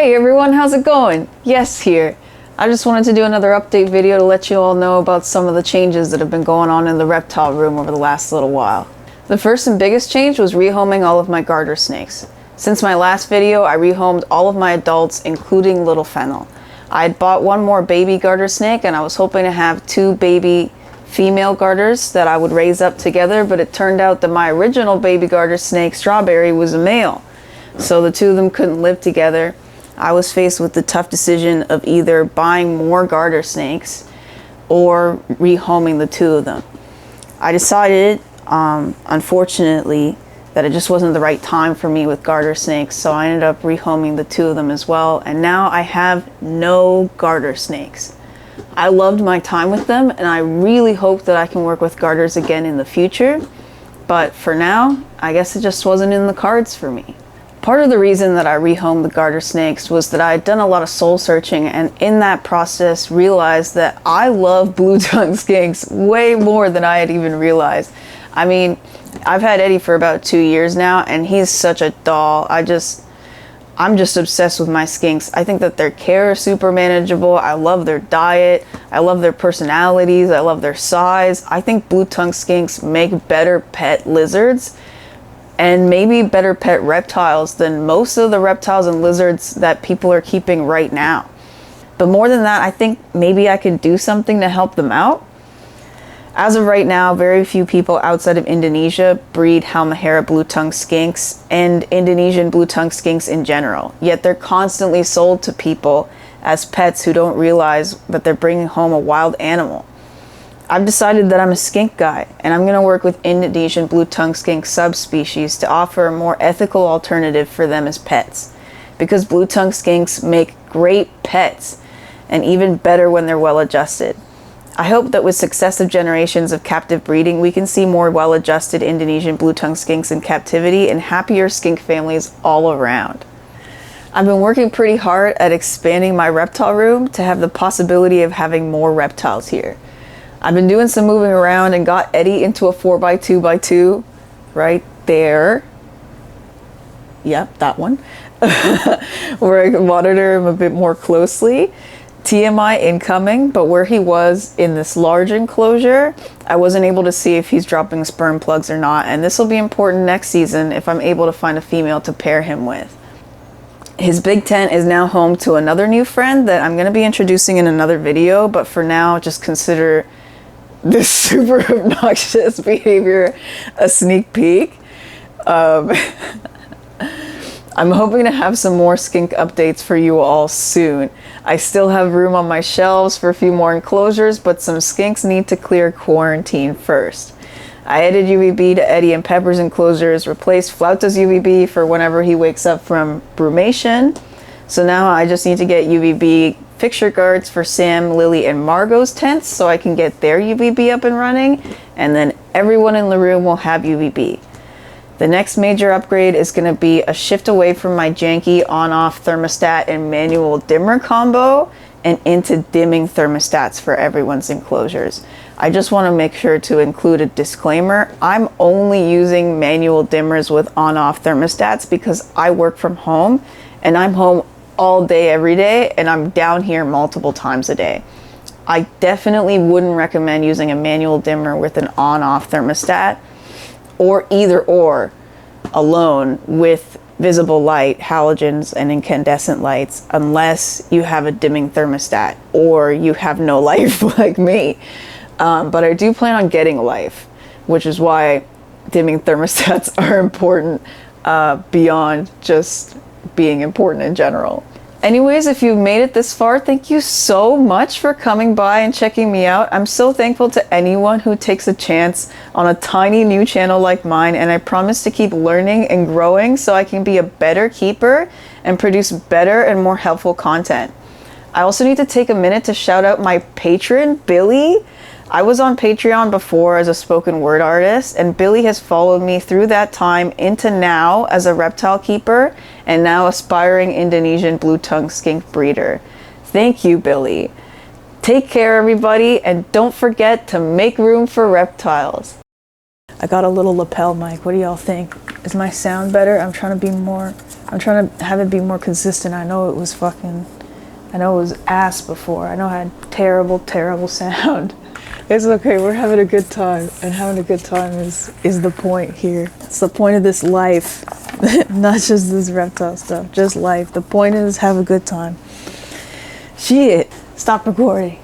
Hey everyone, how's it going? Yes, here. I just wanted to do another update video to let you all know about some of the changes that have been going on in the reptile room over the last little while. The first and biggest change was rehoming all of my garter snakes. Since my last video, I rehomed all of my adults, including little Fennel. I had bought one more baby garter snake and I was hoping to have two baby female garters that I would raise up together, but it turned out that my original baby garter snake, Strawberry, was a male. So the two of them couldn't live together. I was faced with the tough decision of either buying more garter snakes or rehoming the two of them. I decided, unfortunately, that it just wasn't the right time for me with garter snakes, so I ended up rehoming the two of them as well, and now I have no garter snakes. I loved my time with them, and I really hope that I can work with garters again in the future, but for now, I guess it just wasn't in the cards for me. Part of the reason that I rehomed the garter snakes was that I had done a lot of soul searching, and in that process realized that I love blue-tongued skinks way more than I had even realized. I mean, I've had Eddie for about 2 years now, and he's such a doll. I'm just obsessed with my skinks. I think that their care is super manageable. I love their diet. I love their personalities. I love their size. I think blue-tongued skinks make better pet lizards and maybe better pet reptiles than most of the reptiles and lizards that people are keeping right now. But more than that, I think maybe I could do something to help them out. As of right now, very few people outside of Indonesia breed Halmahera blue-tongued skinks and Indonesian blue-tongued skinks in general. Yet they're constantly sold to people as pets who don't realize that they're bringing home a wild animal. I've decided that I'm a skink guy, and I'm going to work with Indonesian blue-tongued skink subspecies to offer a more ethical alternative for them as pets. Because blue-tongued skinks make great pets, and even better when they're well adjusted. I hope that with successive generations of captive breeding, we can see more well-adjusted Indonesian blue-tongued skinks in captivity and happier skink families all around. I've been working pretty hard at expanding my reptile room to have the possibility of having more reptiles here. I've been doing some moving around and got Eddie into a 4x2x2 right there. Yep, that one. Where I can monitor him a bit more closely. TMI incoming, but where he was in this large enclosure, I wasn't able to see if he's dropping sperm plugs or not, and this will be important next season if I'm able to find a female to pair him with. His big tent is now home to another new friend that I'm going to be introducing in another video, but for now, just consider this super obnoxious behavior a sneak peek. I'm hoping to have some more skink updates for you all soon. I still have room on my shelves for a few more enclosures, but some skinks need to clear quarantine first. I added UVB to Eddie and Pepper's enclosures, replaced Flauta's UVB for whenever he wakes up from brumation. So now I just need to get UVB fixture guards for Sam, Lily, and Margot's tents so I can get their UVB up and running, and then everyone in the room will have UVB. The next major upgrade is going to be a shift away from my janky on-off thermostat and manual dimmer combo and into dimming thermostats for everyone's enclosures. I just want to make sure to include a disclaimer. I'm only using manual dimmers with on-off thermostats because I work from home and I'm home all day every day and I'm down here multiple times a day. I definitely wouldn't recommend using a manual dimmer with an on-off thermostat, or either or alone with visible light, halogens, and incandescent lights, unless you have a dimming thermostat or you have no life like me. But I do plan on getting a life, which is why dimming thermostats are important beyond just being important in general. Anyways, if you've made it this far, thank you so much for coming by and checking me out. I'm so thankful to anyone who takes a chance on a tiny new channel like mine, and I promise to keep learning and growing so I can be a better keeper and produce better and more helpful content. I also need to take a minute to shout out my patron, Billy. I was on Patreon before as a spoken word artist, and Billy has followed me through that time into now as a reptile keeper and now aspiring Indonesian blue-tongued skink breeder. Thank you, Billy. Take care, everybody, and don't forget to make room for reptiles. I got a little lapel mic. What do y'all think? Is my sound better? I'm trying to be more I'm trying to have it be more consistent. I know it was ass before. I know I had terrible sound. It's okay, we're having a good time. And having a good time is the point here. It's the point of this life. Not just this reptile stuff, just life. The point is have a good time. Shit, stop recording.